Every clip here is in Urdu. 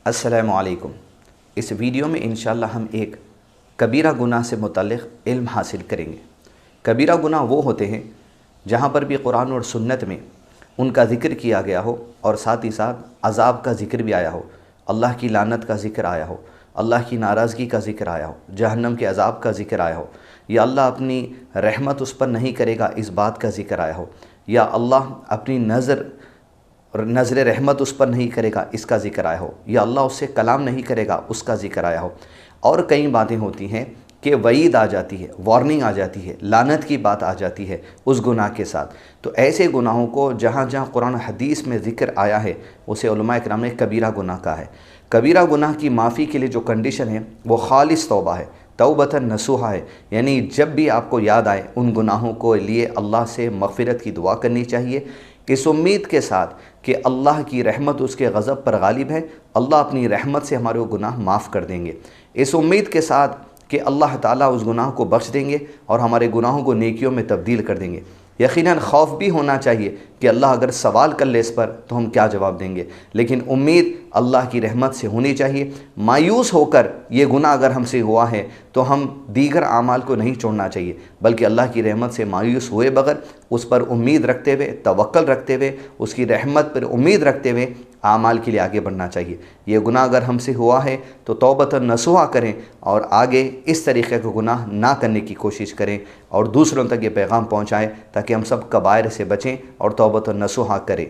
السلام علیکم۔ اس ویڈیو میں انشاءاللہ ہم ایک کبیرہ گناہ سے متعلق علم حاصل کریں گے۔ کبیرہ گناہ وہ ہوتے ہیں جہاں پر بھی قرآن اور سنت میں ان کا ذکر کیا گیا ہو اور ساتھ ہی ساتھ عذاب کا ذکر بھی آیا ہو، اللہ کی لعنت کا ذکر آیا ہو، اللہ کی ناراضگی کا ذکر آیا ہو، جہنم کے عذاب کا ذکر آیا ہو، یا اللہ اپنی رحمت اس پر نہیں کرے گا اس بات کا ذکر آیا ہو، یا اللہ اپنی نظر رحمت اس پر نہیں کرے گا اس کا ذکر آیا ہو، یا اللہ اس سے کلام نہیں کرے گا اس کا ذکر آیا ہو، اور کئی باتیں ہوتی ہیں کہ وعید آ جاتی ہے، وارننگ آ جاتی ہے، لعنت کی بات آ جاتی ہے اس گناہ کے ساتھ۔ تو ایسے گناہوں کو جہاں جہاں قرآن و حدیث میں ذکر آیا ہے اسے علماء اکرام نے کبیرہ گناہ کہا ہے۔ کبیرہ گناہ کی معافی کے لیے جو کنڈیشن ہے وہ خالص توبہ ہے، توبۃ نصوحہ ہے، یعنی جب بھی آپ کو یاد آئے ان گناہوں کو لیے اللہ سے مغفرت کی دعا کرنی چاہیے، اس امید کے ساتھ کہ اللہ کی رحمت اس کے غضب پر غالب ہے، اللہ اپنی رحمت سے ہمارے وہ گناہ معاف کر دیں گے، اس امید کے ساتھ کہ اللہ تعالیٰ اس گناہ کو بخش دیں گے اور ہمارے گناہوں کو نیکیوں میں تبدیل کر دیں گے۔ یقیناً خوف بھی ہونا چاہیے کہ اللہ اگر سوال کر لے اس پر تو ہم کیا جواب دیں گے، لیکن امید اللہ کی رحمت سے ہونی چاہیے۔ مایوس ہو کر یہ گناہ اگر ہم سے ہوا ہے تو ہم دیگر اعمال کو نہیں چھوڑنا چاہیے، بلکہ اللہ کی رحمت سے مایوس ہوئے بغیر اس پر امید رکھتے ہوئے، توکل رکھتے ہوئے، اس کی رحمت پر امید رکھتے ہوئے اعمال کے لیے آگے بڑھنا چاہیے۔ یہ گناہ اگر ہم سے ہوا ہے تو توبۃ نصوحہ کریں اور آگے اس طریقے کا گناہ نہ کرنے کی کوشش کریں اور دوسروں تک یہ پیغام پہنچائیں تاکہ ہم سب کبائر سے بچیں اور توبۃ نصوحہ کریں۔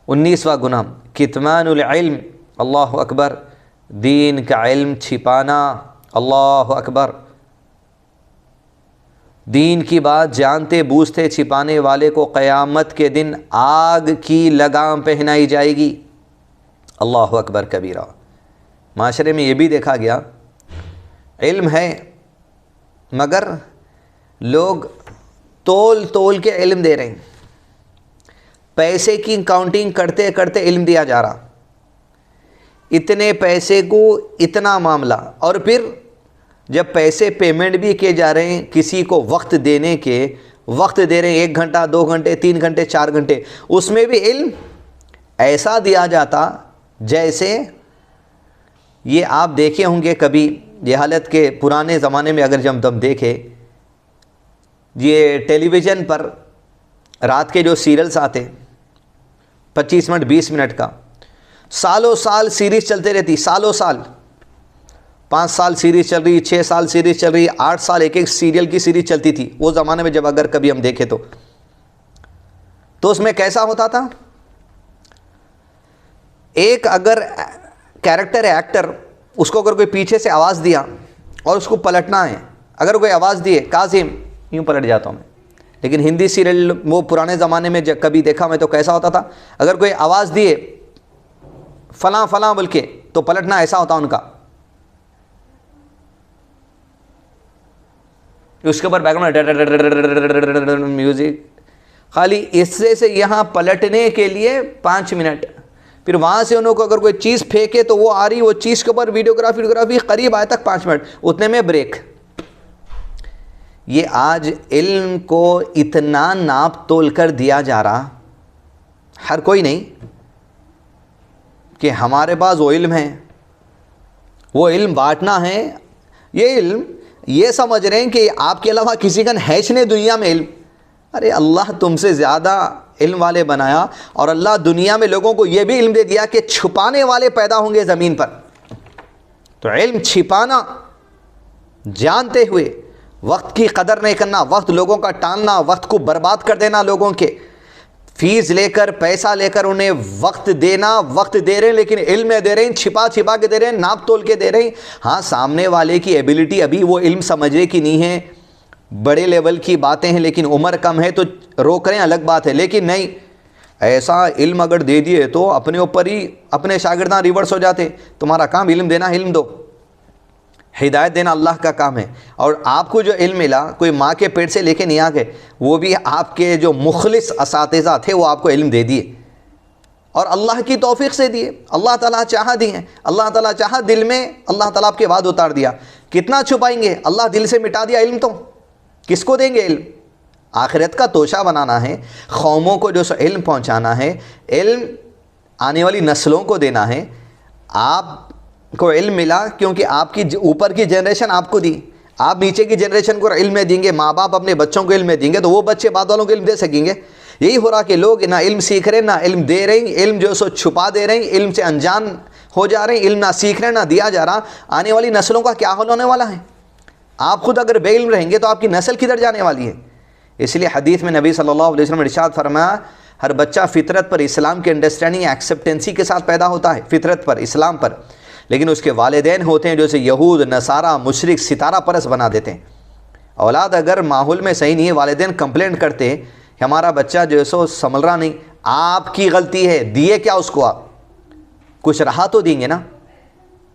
19واں گناہ کتمان العلم، اللہ اکبر، دین کا علم چھپانا، اللہ اکبر۔ دین کی بات جانتے بوجھتے چھپانے والے کو قیامت کے دن آگ کی لگام پہنائی جائے گی، اللہ اکبر کبیرہ۔ معاشرے میں یہ بھی دیکھا گیا، علم ہے مگر لوگ تول کے علم دے رہے ہیں، پیسے کی کاؤنٹنگ کرتے کرتے علم دیا جا رہا، اتنے پیسے کو اتنا معاملہ، اور پھر جب پیسے پیمنٹ بھی کیے جا رہے ہیں، کسی کو وقت دینے کے وقت دے رہے ہیں، 1 گھنٹہ 2 گھنٹے 3 گھنٹے 4 گھنٹے، اس میں بھی علم ایسا دیا جاتا جیسے یہ آپ دیکھے ہوں گے کبھی، یہ حالت کے پرانے زمانے میں اگر جب ہم دیکھیں، یہ ٹیلی ویژن پر رات کے جو سیریلز آتے 25 منٹ 20 منٹ کا، سالوں سال سیریز چلتے رہتی، سالوں سال، 5 سال سیریز چل رہی، 6 سال سیریز چل رہی، 8 سال ایک سیریل کی سیریز چلتی تھی وہ زمانے میں۔ جب اگر کبھی ہم دیکھیں تو اس میں کیسا ہوتا تھا، ایک اگر کیریکٹر ہے، ایکٹر، اس کو اگر کوئی پیچھے سے آواز دیا اور اس کو پلٹنا ہے، اگر کوئی آواز دیے کاظم، یوں پلٹ جاتا ہوں میں، لیکن ہندی سیریل وہ پرانے زمانے میں جب کبھی دیکھا میں تو کیسا ہوتا تھا، اگر کوئی آواز دیے فلاں فلاں بول کے تو پلٹنا ایسا ہوتا ان کا، اس کے اوپر بیک گراؤنڈ میوزک، خالی اس سے یہاں پلٹنے کے لیے 5 منٹ، پھر وہاں سے انہوں کو اگر کوئی چیز پھینکے تو وہ آ رہی، وہ چیز کے اوپر ویڈیوگرافی قریب آئے تک 5 منٹ، اتنے میں بریک۔ یہ آج علم کو اتنا ناپ تول کر دیا جا رہا، ہر کوئی نہیں کہ ہمارے پاس وہ علم ہے، وہ علم بانٹنا ہے، یہ علم یہ سمجھ رہے ہیں کہ آپ کے علاوہ کسی کا ہیچ نہیں دنیا میں علم۔ ارے اللہ تم سے زیادہ علم والے بنایا، اور اللہ دنیا میں لوگوں کو یہ بھی علم دے دیا کہ چھپانے والے پیدا ہوں گے زمین پر، تو علم چھپانا جانتے ہوئے وقت کی قدر نہیں کرنا، وقت لوگوں کا ٹالنا، وقت کو برباد کر دینا، لوگوں کے فیس لے کر پیسہ لے کر انہیں وقت دینا، وقت دے رہے ہیں لیکن علم میں دے رہے ہیں، چھپا کے دے رہے ہیں، ناپ تول کے دے رہے ہیں۔ ہاں سامنے والے کی ایبیلٹی ابھی وہ علم سمجھنے کی نہیں ہے، بڑے لیول کی باتیں ہیں، لیکن عمر کم ہے تو روک رہے ہیں، الگ بات ہے، لیکن نہیں، ایسا علم اگر دے دیے تو اپنے اوپر ہی اپنے شاگردان ریورس ہو جاتے۔ تمہارا کام علم دینا، علم دو، ہدایت دینا اللہ کا کام ہے، اور آپ کو جو علم ملا کوئی ماں کے پیٹ سے لے کے نہیں آ گئے، وہ بھی آپ کے جو مخلص اساتذہ تھے وہ آپ کو علم دے دیے، اور اللہ کی توفیق سے دیے، اللہ تعالیٰ چاہا دیے، اللہ تعالیٰ چاہا دل میں، اللہ تعالیٰ آپ کے بعد اتار دیا، کتنا چھپائیں گے، اللہ دل سے مٹا دیا علم، تو کس کو دیں گے علم؟ آخرت کا توشہ بنانا ہے، قوموں کو جو علم پہنچانا ہے، علم آنے والی نسلوں کو دینا ہے، آپ کو علم ملا کیونکہ آپ کی اوپر کی جنریشن آپ کو دی، آپ نیچے کی جنریشن کو علم دیں گے، ماں باپ اپنے بچوں کو علم دیں گے تو وہ بچے بعد والوں کو علم دے سکیں گے۔ یہی ہو رہا کہ لوگ نہ علم سیکھ رہے نہ علم دے رہے ہیں، علم جو سو چھپا دے رہے ہیں، علم سے انجان ہو جا رہے ہیں، علم نہ سیکھ رہے نہ دیا جا رہا۔ آنے والی نسلوں کا کیا حال ہونے والا ہے؟ آپ خود اگر بے علم رہیں گے تو آپ کی نسل کدھر جانے والی ہے؟ اس لیے حدیث میں نبی صلی اللہ علیہ وسلم نے ارشاد فرمایا، ہر بچہ فطرت پر اسلام کے انڈرسٹینڈنگ ایکسیپٹنسی کے ساتھ پیدا ہوتا ہے، فطرت پر، اسلام پر، لیکن اس کے والدین ہوتے ہیں جو اسے یہود، نصارہ، مشرک، ستارہ پرست بنا دیتے ہیں۔ اولاد اگر ماحول میں صحیح نہیں ہے، والدین کمپلینٹ کرتے ہیں کہ ہمارا بچہ جو ہے سو سنبھل رہا نہیں، آپ کی غلطی ہے، دیے کیا اس کو؟ آپ کچھ رہا تو دیں گے نا،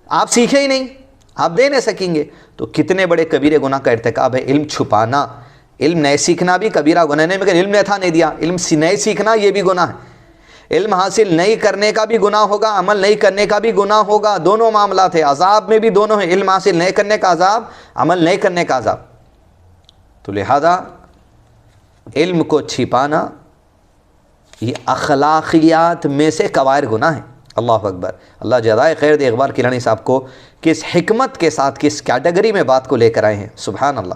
آپ سیکھے ہی نہیں، آپ دے نہیں سکیں گے، تو کتنے بڑے کبیرے گناہ کا ارتکاب ہے۔ علم چھپانا، علم نہیں سیکھنا بھی کبیرہ گناہ نہیں، مگر علم نے تھا نہیں دیا، علم نہیں سیکھنا یہ بھی گناہ ہے۔ علم حاصل نہیں کرنے کا بھی گناہ ہوگا، عمل نہیں کرنے کا بھی گناہ ہوگا، دونوں معاملات ہیں، عذاب میں بھی دونوں ہیں، علم حاصل نہیں کرنے کا عذاب، عمل نہیں کرنے کا عذاب۔ تو لہذا علم کو چھپانا یہ اخلاقیات میں سے کبائر گناہ ہیں۔ اللہ اکبر، اللہ جزائے خیر دے اقبال کیلانی صاحب کو، کس حکمت کے ساتھ کس کیٹیگری میں بات کو لے کر آئے ہیں، سبحان اللہ۔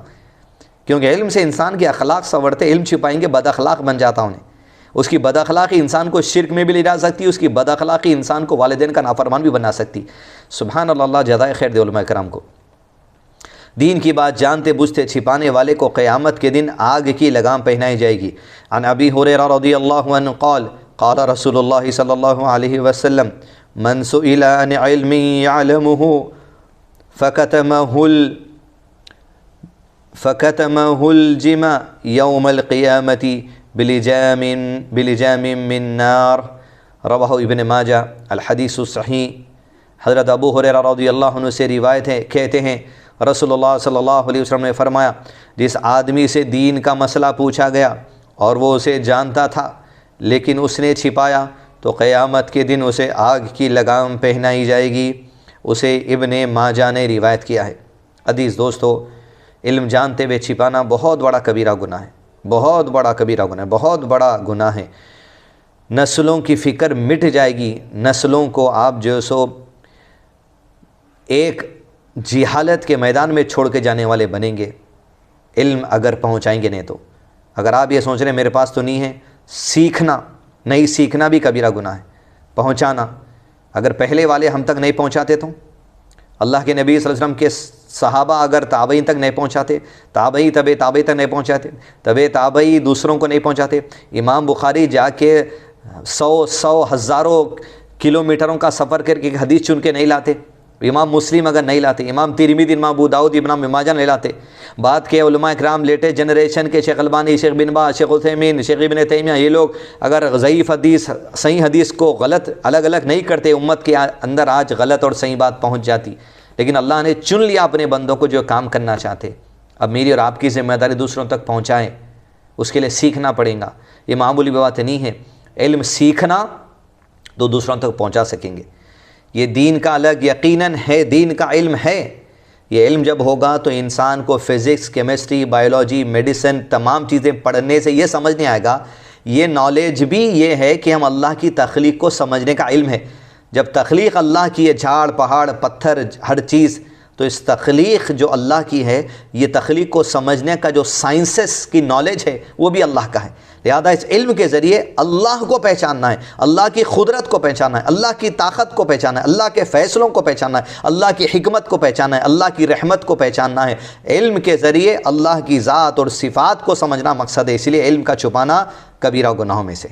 کیونکہ علم سے انسان کے اخلاق سنورتے، علم چھپائیں گے بد اخلاق بن جاتا انہیں، اس کی بد اخلاقی انسان کو شرک میں بھی لے جا سکتی، اس کی بد اخلاقی انسان کو والدین کا نافرمان بھی بنا سکتی۔ سبحان اللہ، اللہ جزائے خیر دے علماء کرام کو۔ دین کی بات جانتے بوجھتے چھپانے والے کو قیامت کے دن آگ کی لگام پہنائی جائے گی۔ عن ابی ہریرہ رضی اللہ عنہ قال قال رسول اللہ صلی اللہ علیہ وسلم من سئل عن علم يعلمه فكتمه الجم يوم القيامة بلجام من نار، رواہ ابن ماجہ۔ الحدیث الصحیح۔ حضرت ابو ہریرہ رضی اللہ عنہ سے روایت ہے، کہتے ہیں رسول اللہ صلی اللہ علیہ وسلم نے فرمایا، جس آدمی سے دین کا مسئلہ پوچھا گیا اور وہ اسے جانتا تھا لیکن اس نے چھپایا، تو قیامت کے دن اسے آگ کی لگام پہنائی جائے گی۔ اسے ابن ماجہ نے روایت کیا ہے۔ عزیز دوستو، علم جانتے ہوئے چھپانا بہت بڑا کبیرہ گناہ ہے، بہت بڑا کبیرہ گناہ ہے، بہت بڑا گناہ ہے۔ نسلوں کی فکر مٹ جائے گی، نسلوں کو آپ جو سو ایک جہالت کے میدان میں چھوڑ کے جانے والے بنیں گے، علم اگر پہنچائیں گے نہیں تو۔ اگر آپ یہ سوچ رہے ہیں میرے پاس تو نہیں ہے، سیکھنا، نہیں سیکھنا بھی کبیرہ گناہ ہے، پہنچانا۔ اگر پہلے والے ہم تک نہیں پہنچاتے تو اللہ کے نبی صلی اللہ علیہ وسلم کے صحابہ اگر تابعین تک نہیں پہنچاتے، تابعی تک نہیں پہنچاتے، تابعی دوسروں کو نہیں پہنچاتے، امام بخاری جا کے سو ہزاروں کلومیٹروں کا سفر کر کے ایک حدیث چن کے نہیں لاتے، امام مسلم اگر نہیں لاتے، امام ترمذی، امام ابو داؤد، امام ابن ماجہ نہیں لاتے، بات کے علماء اکرام لیٹے جنریشن کے شیخ البانی، شیخ بن باز، شیخ عثیمین، شیخ ابن تیمیہ، یہ لوگ اگر ضعیف حدیث صحیح حدیث کو غلط الگ الگ نہیں کرتے، امت کے اندر آج غلط اور صحیح بات پہنچ جاتی۔ لیکن اللہ نے چن لیا اپنے بندوں کو جو کام کرنا چاہتے۔ اب میری اور آپ کی ذمہ داری دوسروں تک پہنچائیں، اس کے لیے سیکھنا پڑے گا، یہ معمولی بات نہیں ہے۔ علم سیکھنا تو دوسروں تک پہنچا سکیں گے، یہ دین کا الگ یقیناً ہے، دین کا علم ہے۔ یہ علم جب ہوگا تو انسان کو فزکس، کیمسٹری، بایولوجی، میڈیسن، تمام چیزیں پڑھنے سے یہ سمجھ نہیں آئے گا، یہ نالج بھی یہ ہے کہ ہم اللہ کی تخلیق کو سمجھنے کا علم ہے۔ جب تخلیق اللہ کی ہے، جھاڑ، پہاڑ، پتھر، ہر چیز، تو اس تخلیق جو اللہ کی ہے، یہ تخلیق کو سمجھنے کا جو سائنسز کی نالج ہے وہ بھی اللہ کا ہے۔ لہذا اس علم کے ذریعے اللہ کو پہچاننا ہے، اللہ کی قدرت کو پہچاننا ہے، اللہ کی طاقت کو پہچاننا ہے، اللہ کے فیصلوں کو پہچاننا ہے، اللہ کی حکمت کو پہچاننا ہے، اللہ کی رحمت کو پہچاننا ہے۔ علم کے ذریعے اللہ کی ذات اور صفات کو سمجھنا مقصد ہے، اس لیے علم کا چھپانا کبیرہ گناہوں میں سے۔